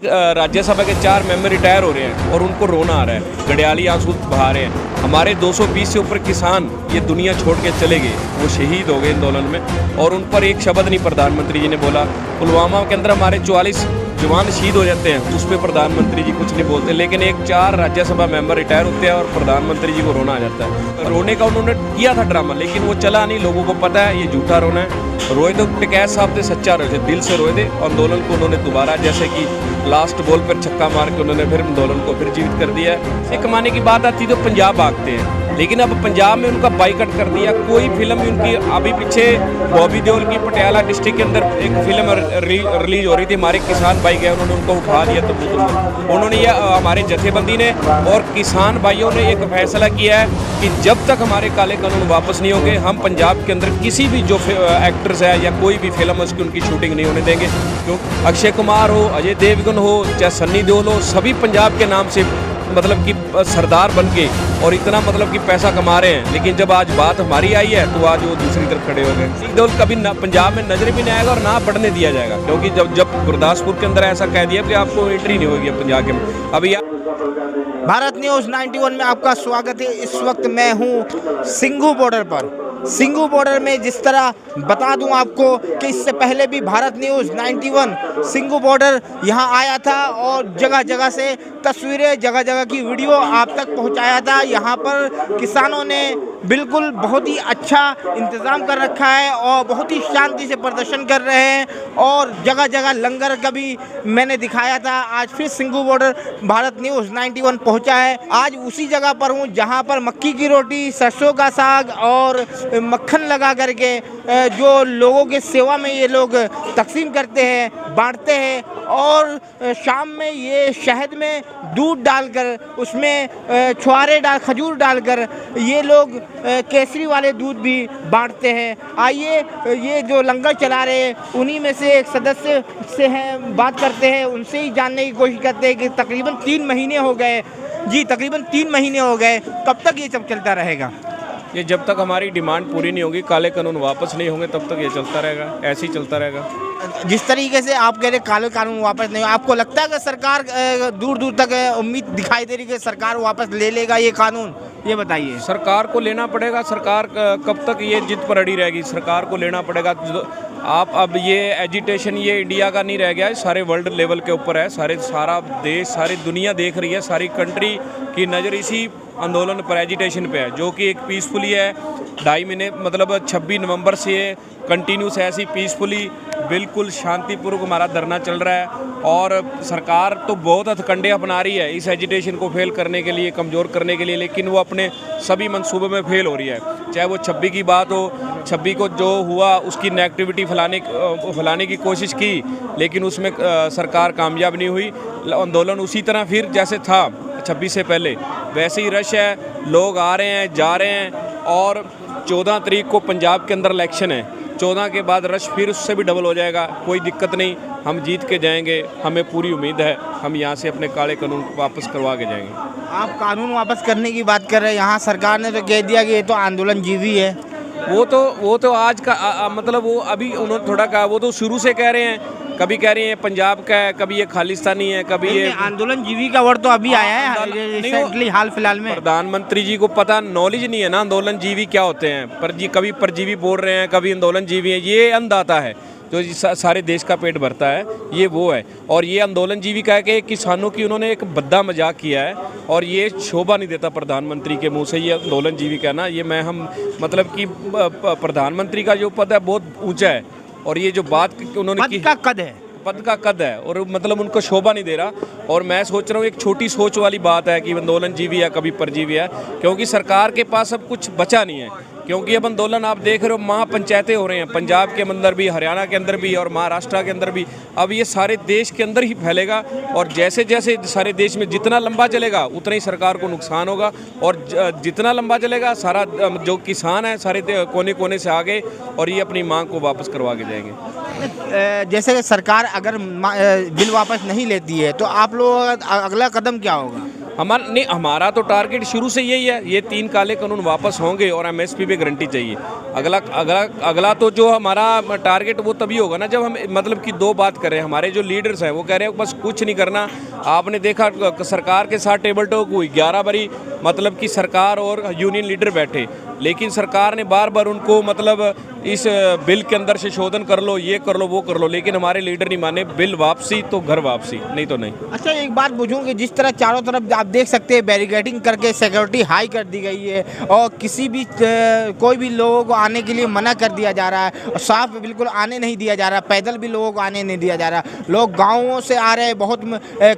राज्यसभा के 4 member retire हो रहे हैं और उनको रोना आ रहा है, गड़ियाली आंसू बहा रहे हैं। हमारे 220 से ऊपर किसान ये दुनिया छोड़ के चले गए, वो शहीद हो गए आंदोलन में, और उन पर एक शब्द नहीं प्रधानमंत्री जी ने बोला। पुलवामा के अंदर हमारे 44 जवान शहीद हो जाते हैं, उस पर प्रधानमंत्री जी कुछ नहीं बोलते, लेकिन 4 राज्यसभा मेंबर रिटायर होते हैं और प्रधानमंत्री जी को रोना आ जाता है। रोने का उन्होंने किया था ड्रामा, लेकिन वो चला नहीं, लोगों को पता है ये झूठा रोना है। रोए तो टिकैत साहब थे, सच्चा रोए थे, दिल से रोए थे। आंदोलन को उन्होंने दोबारा, जैसे कि लास्ट बॉल पर छक्का मार के उन्होंने फिर आंदोलन को फिर जीवित कर दिया है। ये कमाने की बात आती तो पंजाब भागते हैं, लेकिन अब पंजाब में उनका बाइकआउट कर दिया। कोई फिल्म उनकी, अभी पीछे बॉबी देओल की पटियाला डिस्ट्रिक्ट के अंदर एक फिल्म रिलीज हो रही थी, हमारे किसान भाई गए, उन्होंने उनको उठा दिया। तो उन्होंने ये हमारे जथेबंदी ने और किसान भाइयों ने एक फैसला किया है कि जब तक हमारे काले कानून वापस नहीं होंगे, हम पंजाब के अंदर किसी भी जो एक्टर्स है या कोई भी फिल्म उसकी उनकी शूटिंग नहीं होने देंगे। क्यों अक्षय कुमार हो, अजय देवगन हो, चाहे सन्नी देओल हो, सभी पंजाब के नाम से मतलब कि सरदार बन के और इतना मतलब कि पैसा कमा रहे हैं, लेकिन जब आज बात हमारी आई है तो आज वो दूसरी तरफ खड़े हो गए। सिख देओल कभी पंजाब में नजर भी नहीं आएगा और ना बढ़ने दिया जाएगा, क्योंकि जब गुरदासपुर के अंदर ऐसा कह दिया कि आपको एंट्री नहीं होगी पंजाब के। अभी भारत न्यूज़ 91 में आपका स्वागत है। इस वक्त मैं हूँ सिंघू बॉर्डर पर। सिंघू बॉर्डर में जिस तरह बता दूं आपको कि इससे पहले भी भारत न्यूज़ 91 सिंघू बॉर्डर यहां आया था और जगह जगह से तस्वीरें, जगह जगह की वीडियो आप तक पहुंचाया था। यहां पर किसानों ने बिल्कुल बहुत ही अच्छा इंतज़ाम कर रखा है और बहुत ही शांति से प्रदर्शन कर रहे हैं, और जगह जगह लंगर का भी मैंने दिखाया था। आज फिर सिंघू बॉर्डर भारत न्यूज़ 91 पहुंचा है। आज उसी जगह पर हूं जहां पर मक्की की रोटी, सरसों का साग और मक्खन लगा करके जो लोगों के सेवा में ये लोग तकसीम करते हैं, बांटते हैं, और शाम में ये शहद में दूध डालकर उसमें छुआरे खजूर डालकर ये लोग केसरी वाले दूध भी बांटते हैं। आइए ये जो लंगर चला रहे हैं उन्हीं में से एक सदस्य से हैं, बात करते हैं, उनसे ही जानने की कोशिश करते हैं कि तकरीबन 3 महीने हो गए जी, तकरीबन 3 महीने हो गए, कब तक ये सब चलता रहेगा? ये जब तक हमारी डिमांड पूरी नहीं होगी, काले कानून वापस नहीं होंगे, तब तक ये चलता रहेगा, ऐसे ही चलता रहेगा। जिस तरीके से आप कह रहे काले कानून वापस नहीं, आपको लगता है कि सरकार दूर दूर तक उम्मीद दिखाई दे रही है कि सरकार वापस ले लेगा ये कानून? ये बताइए। सरकार को लेना पड़ेगा। सरकार कब तक ये जिद पर अड़ी रहेगी? सरकार को लेना पड़ेगा। आप अब ये एजिटेशन ये इंडिया का नहीं रह गया है, सारे वर्ल्ड लेवल के ऊपर है। सारा देश, सारी दुनिया देख रही है, सारी कंट्री की नज़र इसी आंदोलन पर, एजिटेशन पे है, जो कि एक पीसफुली है। 2.5 महीने मतलब 26 नवंबर से कंटिन्यूस ऐसी पीसफुली बिल्कुल शांतिपूर्वक हमारा धरना चल रहा है, और सरकार तो बहुत हथकंडे अपना रही है इस एजिटेशन को फेल करने के लिए, कमज़ोर करने के लिए, लेकिन वो अपने सभी मंसूबों में फेल हो रही है। चाहे वो 26 की बात हो, 26 को जो हुआ उसकी नेगेटिविटी फैलाने की कोशिश की, लेकिन उसमें सरकार कामयाब नहीं हुई। आंदोलन उसी तरह फिर जैसे था 26 से पहले वैसे ही रश है, लोग आ रहे हैं, जा रहे हैं, और 14 तारीख को पंजाब के अंदर इलेक्शन है। 14 के बाद रश फिर उससे भी डबल हो जाएगा। कोई दिक्कत नहीं, हम जीत के जाएंगे, हमें पूरी उम्मीद है। हम यहाँ से अपने काले कानून वापस करवा के जाएंगे। आप कानून वापस करने की बात कर रहे हैं, यहाँ सरकार ने तो कह दिया कि ये तो आंदोलन जीवी है। वो तो आज का मतलब वो अभी उन्होंने थोड़ा कहा, वो तो शुरू से कह रहे हैं, कभी कह रहे हैं पंजाब का है, कभी ये खालिस्तानी है, कभी ये आंदोलन जीवी का वर्ड तो अभी आया है रिसेंटली, हाल फिलहाल में। प्रधानमंत्री जी को पता, नॉलेज नहीं है ना आंदोलन जीवी क्या होते हैं। कभी परजीवी बोल रहे हैं, कभी आंदोलन जीवी है। ये अन्नदाता है जो सारे देश का पेट भरता है, ये वो है। और ये आंदोलन जीवी कह के किसानों की उन्होंने एक भद्दा मजाक किया है, और ये शोभा नहीं देता प्रधानमंत्री के मुंह से ये आंदोलन जीवी कहना। ये हम मतलब कि प्रधानमंत्री का जो पद है बहुत ऊंचा है, और ये जो बात उन्होंने की, पद का कद है, और मतलब उनको शोभा नहीं दे रहा। और मैं सोच रहा हूँ एक छोटी सोच वाली बात है कि आंदोलन जीवी है, कभी परजीवी है, क्योंकि सरकार के पास अब कुछ बचा नहीं है। क्योंकि अब आंदोलन आप देख रहे हो, महापंचायतें हो रहे हैं पंजाब के अंदर भी, हरियाणा के अंदर भी, और महाराष्ट्र के अंदर भी। अब ये सारे देश के अंदर ही फैलेगा, और जैसे जैसे सारे देश में जितना लंबा चलेगा उतना ही सरकार को नुकसान होगा, और जितना लंबा चलेगा सारा जो किसान है सारे कोने कोने से आगे, और ये अपनी मांग को वापस करवा के जाएंगे। जैसे कि सरकार अगर बिल वापस नहीं लेती है तो आप लोग अगला कदम क्या होगा? हमारा नहीं, हमारा तो टारगेट शुरू से यही है, ये 3 काले कानून वापस होंगे और एमएसपी पे गारंटी चाहिए। अगला तो जो हमारा टारगेट वो तभी होगा ना जब हम मतलब कि 2 बात करें। हमारे जो लीडर्स हैं वो कह रहे हैं बस कुछ नहीं करना। आपने देखा सरकार के साथ टेबल टॉक हुई, 11 बारी मतलब कि सरकार और यूनियन लीडर बैठे, लेकिन सरकार ने बार बार उनको मतलब इस बिल के अंदर संशोधन कर लो, ये कर लो, वो कर लो, लेकिन हमारे लीडर नहीं माने। बिल वापसी तो घर वापसी, नहीं तो नहीं। अच्छा, एक बात पूछूं कि जिस तरह चारों तरफ आप देख सकते हैं बैरिकेडिंग करके सिक्योरिटी हाई कर दी गई है और किसी भी कोई भी लोगों को आने के लिए मना कर दिया जा रहा है और साफ बिल्कुल आने नहीं दिया जा रहा, पैदल भी लोगों को आने नहीं दिया जा रहा। लोग गाँवों से आ रहे हैं, बहुत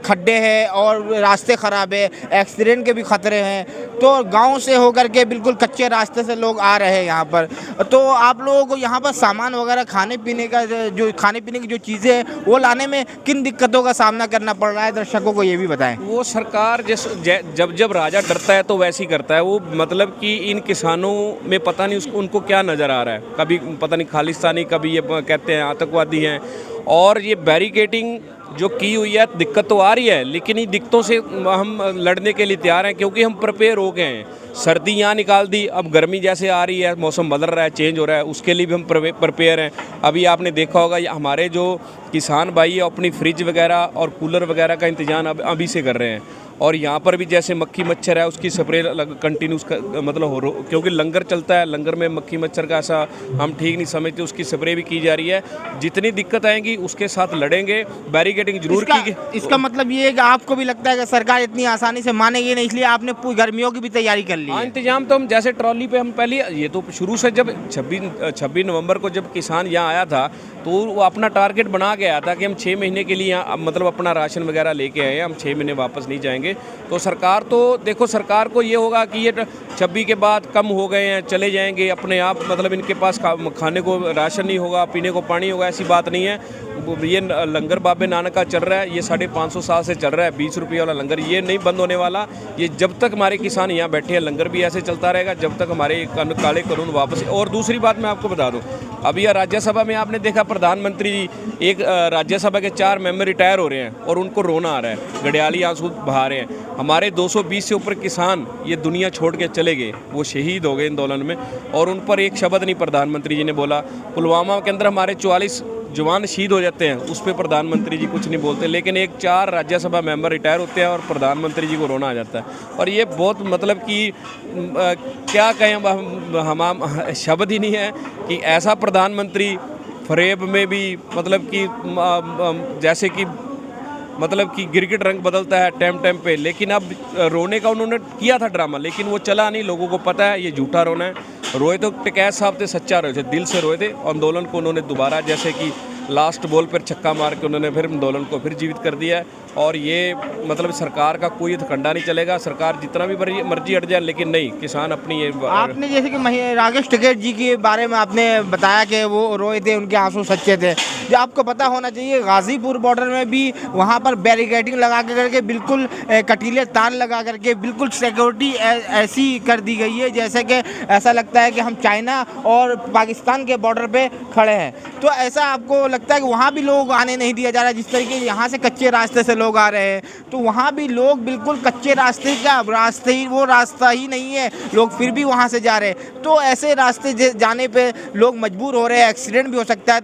खड्डे हैं और रास्ते ख़राब है, एक्सीडेंट के भी खतरे हैं, तो गाँव से होकर के बिल्कुल कच्चे रास्ते से लोग आ रहे हैं यहाँ पर। तो आप लोगों को यहाँ पर सामान वगैरह खाने पीने की जो चीज़ें हैं वो लाने में किन दिक्कतों का सामना करना पड़ रहा है, दर्शकों को ये भी बताएं। वो सरकार जब राजा डरता है तो वैसे ही करता है वो। मतलब कि इन किसानों में पता नहीं उनको क्या नज़र आ रहा है, कभी पता नहीं खालिस्तानी, कभी ये कहते हैं आतंकवादी हैं। और ये बैरिकेडिंग जो की हुई है, दिक्कत तो आ रही है, लेकिन इन दिक्कतों से हम लड़ने के लिए तैयार हैं क्योंकि हम प्रिपेयर हो गए हैं। सर्दी यहाँ निकाल दी, अब गर्मी जैसे आ रही है, मौसम बदल रहा है, चेंज हो रहा है, उसके लिए भी हम प्रिपेयर हैं। अभी आपने देखा होगा हमारे जो किसान भाई है अपनी फ्रिज वगैरह और कूलर वगैरह का इंतजाम अभी से कर रहे हैं। और यहाँ पर भी जैसे मक्खी मच्छर है उसकी स्प्रे कंटिन्यूस मतलब क्योंकि लंगर चलता है, लंगर में मक्खी मच्छर का ऐसा हम ठीक नहीं समझते, उसकी स्प्रे भी की जा रही है। जितनी दिक्कत आएंगी उसके साथ लड़ेंगे, बैरिकेडिंग जरूर की। इसका मतलब ये है कि आपको भी लगता है कि सरकार इतनी आसानी से मानेगी नहीं, इसलिए आपने पूरी गर्मियों की भी तैयारी कर ली है। इंतजाम तो हम जैसे ट्रॉली पे हम पहले ये तो शुरू से जब 26 नवंबर को जब किसान यहाँ आया था तो वो अपना टारगेट बना के आया था कि हम 6 महीने के लिए मतलब अपना राशन वगैरह लेके आए हैं, हम 6 महीने वापस नहीं जाएंगे। तो सरकार तो देखो, सरकार को ये होगा कि ये 26 के बाद कम हो गए हैं, चले जाएंगे अपने आप, मतलब इनके पास खाने को राशन नहीं होगा, पीने को पानी होगा, ऐसी बात नहीं है। ये लंगर बाबे नानक का चल रहा है, ये 550 साल से चल रहा है, 20 रुपये वाला लंगर, ये नहीं बंद होने वाला। ये जब तक हमारे किसान यहाँ बैठे हैं लंगर भी ऐसे चलता रहेगा जब तक हमारे काले कानून वापस। और दूसरी बात मैं आपको बता दूँ, अभी यह राज्यसभा में आपने देखा प्रधानमंत्री जी, एक राज्यसभा के 4 मेंबर रिटायर हो रहे हैं और उनको रोना आ रहा है, गड़ियाली आंसू बहा रहे हैं। हमारे 220 से ऊपर किसान ये दुनिया छोड़ के चले गए, वो शहीद हो गए आंदोलन में, और उन पर एक शब्द नहीं प्रधानमंत्री जी ने बोला। पुलवामा के अंदर हमारे 44 जवान शहीद हो जाते हैं, उस पर प्रधानमंत्री जी कुछ नहीं बोलते, लेकिन एक 4 राज्यसभा मेंबर रिटायर होते हैं और प्रधानमंत्री जी को रोना आ जाता है। और ये बहुत मतलब कि क्या कहें, हम शब्द ही नहीं है कि ऐसा प्रधानमंत्री फरेब में भी मतलब कि जैसे कि मतलब कि गिरगिट रंग बदलता है टाइम पे, लेकिन अब रोने का उन्होंने किया था ड्रामा, लेकिन वो चला नहीं। लोगों को पता है ये झूठा रोना है। रोए तो टिकैत साहब थे, सच्चा रोए थे, दिल से रोए थे। आंदोलन को उन्होंने दोबारा जैसे कि लास्ट बॉल पर छक्का मार के उन्होंने फिर आंदोलन को फिर जीवित कर दिया है। और ये मतलब सरकार का कोई हथकंडा नहीं चलेगा, सरकार जितना भी मर्जी हट जाए, लेकिन नहीं, किसान अपनी ये। आपने जैसे कि राकेश टिकैत जी के बारे में आपने बताया कि वो रोए थे, उनके आंसू सच्चे थे। जो आपको पता होना चाहिए गाजीपुर बॉर्डर में भी वहाँ पर बैरिकेडिंग लगा करके बिल्कुल कटीले तार लगा करके बिल्कुल सिक्योरिटी ऐसी कर दी गई है जैसे कि ऐसा लगता है कि हम चाइना और पाकिस्तान के बॉर्डर पे खड़े हैं। तो ऐसा आपको लगता है कि वहाँ भी लोग आने नहीं दिया जा रहा है? जिस तरीके यहाँ से कच्चे रास्ते से लोग आ रहे हैं तो वहाँ भी लोग बिल्कुल कच्चे रास्ते का रास्ता ही नहीं है, लोग फिर भी वहाँ से जा रहे हैं। तो ऐसे रास्ते जाने पे लोग मजबूर हो रहे हैं, एक्सीडेंट भी हो सकता है।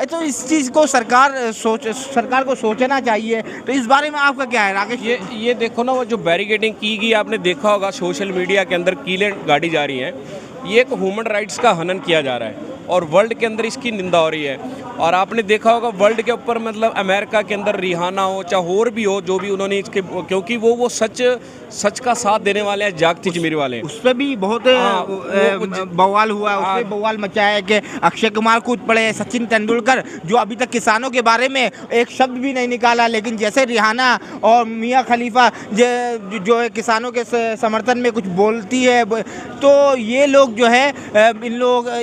तो इस चीज़ को सरकार को सोचना चाहिए। तो इस बारे में आपका क्या है राकेश? ये देखो ना, वो जो बैरिकेडिंग की गई, आपने देखा होगा सोशल मीडिया के अंदर कीलें गाड़ी जा रही हैं, ये एक ह्यूमन राइट्स का हनन किया जा रहा है और वर्ल्ड के अंदर इसकी निंदा हो रही है। और आपने देखा होगा वर्ल्ड के ऊपर मतलब अमेरिका के अंदर रिहाना हो चाहे और भी हो, जो भी उन्होंने इसके, क्योंकि वो सच का साथ देने वाले हैं, जागती जमीर वाले। उस पर भी बहुत बवाल हुआ, उस पर बवाल मचाया है कि अक्षय कुमार कूद पड़े, सचिन तेंदुलकर जो अभी तक किसानों के बारे में एक शब्द भी नहीं निकाला, लेकिन जैसे रिहाना और मियाँ खलीफा जो है किसानों के समर्थन में कुछ बोलती है, तो ये लोग जो है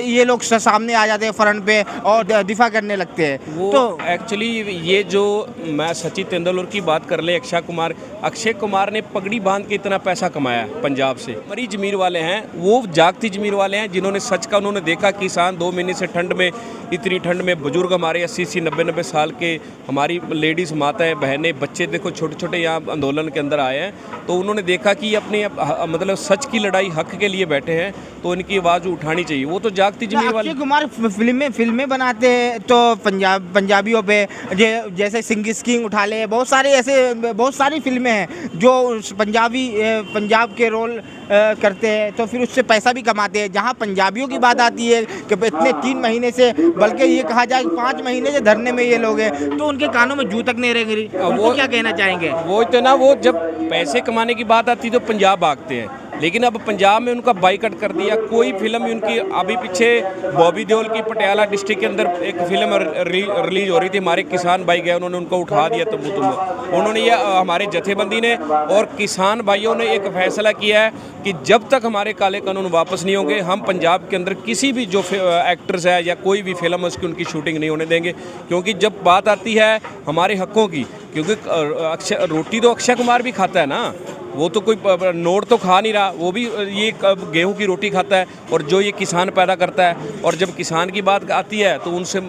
ये लोग सामने आ जाते हैं फ्रंट पे और दिफा करने लगते हैं। वो तो एक्चुअली ये जो मैं सचिन तेंदुलकर की बात कर ले, अक्षय कुमार ने पगड़ी बांध के इतना पैसा कमाया पंजाब से। मरी जमीर वाले हैं, वो जागती जमीर वाले हैं जिन्होंने सच का उन्होंने देखा, किसान 2 महीने से ठंड में इतनी ठंड में बुजुर्ग हमारे 80-80 90-90 साल के, हमारी लेडीज़ माताएं बहनें बच्चे देखो छोटे छोटे यहाँ आंदोलन के अंदर आए हैं। तो उन्होंने देखा कि अपने मतलब सच की लड़ाई हक के लिए बैठे हैं, तो इनकी आवाज़ उठानी चाहिए। वो तो जागती ज़मीर वाली। अक्षय कुमार फिल्में बनाते हैं तो पंजाबियों पे, जैसे सिंगिस किंग उठा ले, बहुत सारी फिल्में हैं जो पंजाब के रोल करते हैं, तो फिर उससे पैसा भी कमाते हैं। जहाँ पंजाबियों की बात आती है कि इतने 3 महीने से, बल्कि ये कहा जाए 5 महीने से धरने में ये लोग हैं, तो उनके कानों में जू तक नहीं रहेंगी। वो क्या कहना चाहेंगे? वो तो ना, वो जब पैसे कमाने की बात आती है तो पंजाब भागते हैं, लेकिन अब पंजाब में उनका बाइकआउट कर दिया। कोई फिल्म उनकी, अभी पीछे बॉबी देओल की पटियाला डिस्ट्रिक्ट के अंदर एक फिल्म रिलीज हो रही थी, हमारे किसान भाई गए, उन्होंने उनको उठा दिया। तुम उन्होंने ये हमारे जथेबंदी ने और किसान भाइयों ने एक फैसला किया है कि जब तक हमारे काले कानून वापस नहीं होंगे, हम पंजाब के अंदर किसी भी जो एक्टर्स है या कोई भी फिल्म है उसकी उनकी शूटिंग नहीं होने देंगे। क्योंकि जब बात आती है हमारे हकों की, क्योंकि रोटी तो अक्षय कुमार भी खाता है ना, वो तो कोई नोट तो खा नहीं रहा, वो भी ये गेहूं की रोटी खाता है, और जो ये किसान पैदा करता है। और जब किसान की बात आती है तो उनसे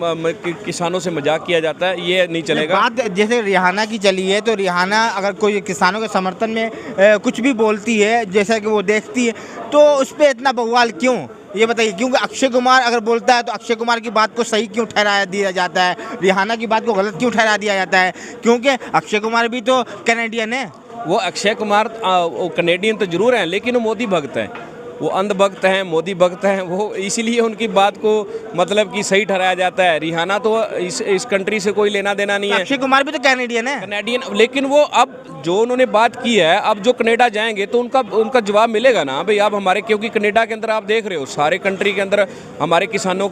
किसानों से मजाक किया जाता है, ये नहीं चलेगा। बात जैसे रिहाना की चली है, तो रिहाना अगर कोई किसानों के समर्थन में कुछ भी बोलती है, जैसा कि वो देखती है, तो उस पर इतना बवाल क्यों, ये बताइए? क्योंकि अक्षय कुमार अगर बोलता है तो अक्षय कुमार की बात को सही क्यों ठहराया दिया जाता है, रिहाना की बात को गलत क्यों ठहरा दिया जाता है? क्योंकि अक्षय कुमार भी तो कैनेडियन है। वो अक्षय कुमार कनेडियन तो जरूर हैं, लेकिन वो मोदी भक्त हैं, वो अंध भक्त हैं, मोदी भक्त हैं, वो इसीलिए उनकी बात को मतलब कि सही ठहराया जाता है। रिहाना तो इस कंट्री से कोई लेना देना नहीं है। अक्षय कुमार भी तो कैनेडियन है। कैनेडियन, लेकिन वो अब जो उन्होंने बात की है, अब जो कनाडा जाएंगे तो उनका जवाब मिलेगा ना भाई। अब हमारे, क्योंकि कनाडा के अंदर आप देख रहे हो सारे कंट्री के अंदर हमारे किसानों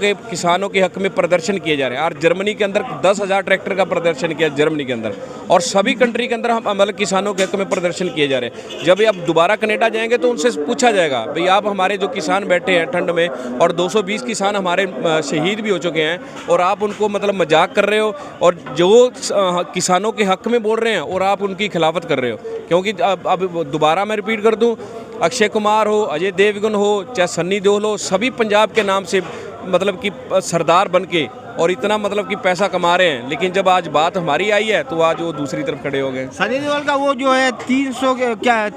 के हक में प्रदर्शन किए जा रहे हैं। और जर्मनी के अंदर 10,000 ट्रैक्टर का प्रदर्शन किया जर्मनी के अंदर, और सभी कंट्री के अंदर हम मतलब किसानों के हक में प्रदर्शन किए जा रहे हैं। जब अब दोबारा कनाडा जाएंगे तो उनसे पूछा जाएगा भाई आप हमारे जो किसान बैठे हैं ठंड में, और 220 किसान हमारे शहीद भी हो चुके हैं, और आप उनको मतलब मजाक कर रहे हो, और जो किसानों के हक में बोल रहे हैं और आप उनकी खिलाफत कर रहे हो। क्योंकि अब दोबारा मैं रिपीट कर दूं, अक्षय कुमार हो, अजय देवगन हो, चाहे सन्नी देओल हो, सभी पंजाब के नाम से मतलब कि सरदार बन के और इतना मतलब कि पैसा कमा रहे हैं। लेकिन जब आज बात हमारी आई है तो आज वो दूसरी तरफ खड़े हो गए। सनी देओल का वो जो है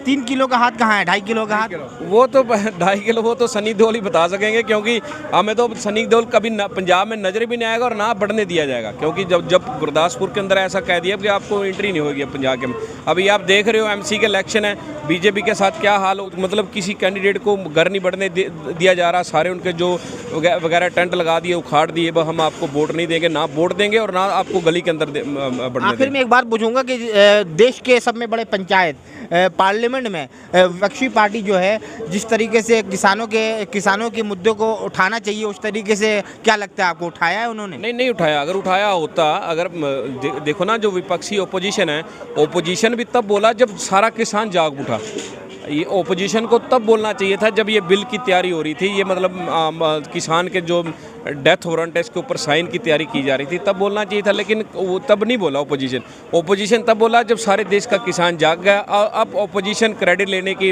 3 किलो का हाथ कहाँ है? 2.5 किलो का हाथ? वो तो 2.5 किलो वो तो सनी देओल ही बता सकेंगे, क्योंकि हमें तो सनी देओल कभी पंजाब में नजर भी नहीं आएगा और ना बढ़ने दिया जाएगा। क्योंकि जब गुरदासपुर के अंदर ऐसा कह दिया कि आपको एंट्री नहीं होगी पंजाब के। अभी आप देख रहे हो MC के इलेक्शन है, बीजेपी के साथ क्या हाल, मतलब किसी कैंडिडेट को घर नहीं बढ़ने दिया जा रहा। सारे उनके जो वगैरह टेंट लगा दिए, उखाड़ दिए, हम आपको वोट नहीं देंगे, ना वोट देंगे और ना आपको गली के अंदर बढ़ने देंगे। आखिर में एक बात पूछूंगा कि देश के सब में बड़े पंचायत पार्लियामेंट में विपक्षी पार्टी जो है जिस तरीके से किसानों के मुद्दों को उठाना चाहिए, उस तरीके से क्या लगता है आपको उठाया है उन्होंने? नहीं उठाया। अगर उठाया होता, अगर देखो ना, जो विपक्षी ओपोजिशन है, ओपोजिशन भी तब बोला जब सारा किसान जाग उठा। ये ओपोजिशन को तब बोलना चाहिए था जब ये बिल की तैयारी हो रही थी, ये मतलब किसान के जो डेथ वारंट है इसके ऊपर साइन की तैयारी की जा रही थी, तब बोलना चाहिए था। लेकिन वो तब नहीं बोला ओपोजिशन तब बोला जब सारे देश का किसान जाग गया। अब ओपोजिशन क्रेडिट लेने की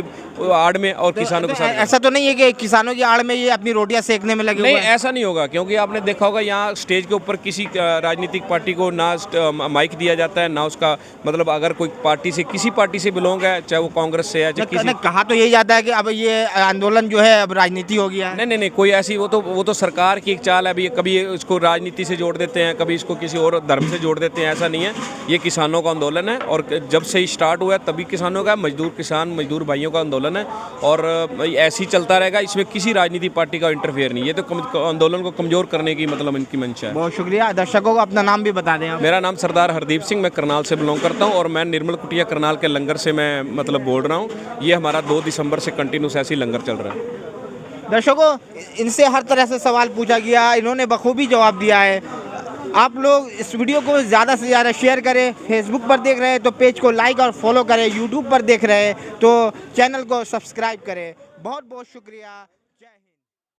आड़ में और किसानों के साथ। ऐसा तो नहीं है कि किसानों की आड़ में ये अपनी रोटियां सेकने में लगे हुए हैं? नहीं, ऐसा नहीं होगा, क्योंकि आपने देखा होगा यहाँ स्टेज के ऊपर किसी राजनीतिक पार्टी को ना माइक दिया जाता है, ना उसका मतलब अगर कोई पार्टी से किसी पार्टी से बिलोंग है, चाहे वो कांग्रेस से है, चाहे किसी। कहा तो यही जाता है कि अब ये आंदोलन जो है अब राजनीति हो गया है। नहीं, कोई ऐसी वो तो सरकार की एक चाल है। अभी कभी इसको राजनीति से जोड़ देते हैं, कभी इसको किसी और धर्म से जोड़ देते हैं, ऐसा नहीं है। ये किसानों का आंदोलन है, और जब से ही स्टार्ट हुआ है तभी किसानों का, मजदूर भाइयों का आंदोलन है, और ऐसे ही चलता रहेगा। इसमें किसी राजनीतिक पार्टी का इंटरफेयर नहीं है। ये तो आंदोलन को कमजोर करने की मतलब इनकी मंशा है। बहुत शुक्रिया। दर्शकों को अपना नाम भी बता दें आप। मेरा नाम सरदार हरदीप सिंह, मैं करनाल से बिलोंग करता हूँ, और मैं निर्मल कुटिया करनाल के लंगर से मैं मतलब बोल रहा हूँ। ये हमारा 2 दिसंबर से कंटिन्यूस ऐसे ही लंगर चल रहा है। दर्शकों, इनसे हर तरह से सवाल पूछा गया, इन्होंने बखूबी जवाब दिया है। आप लोग इस वीडियो को ज़्यादा से ज़्यादा शेयर करें। फेसबुक पर देख रहे हैं तो पेज को लाइक और फॉलो करें, यूट्यूब पर देख रहे हैं तो चैनल को सब्सक्राइब करें। बहुत बहुत शुक्रिया।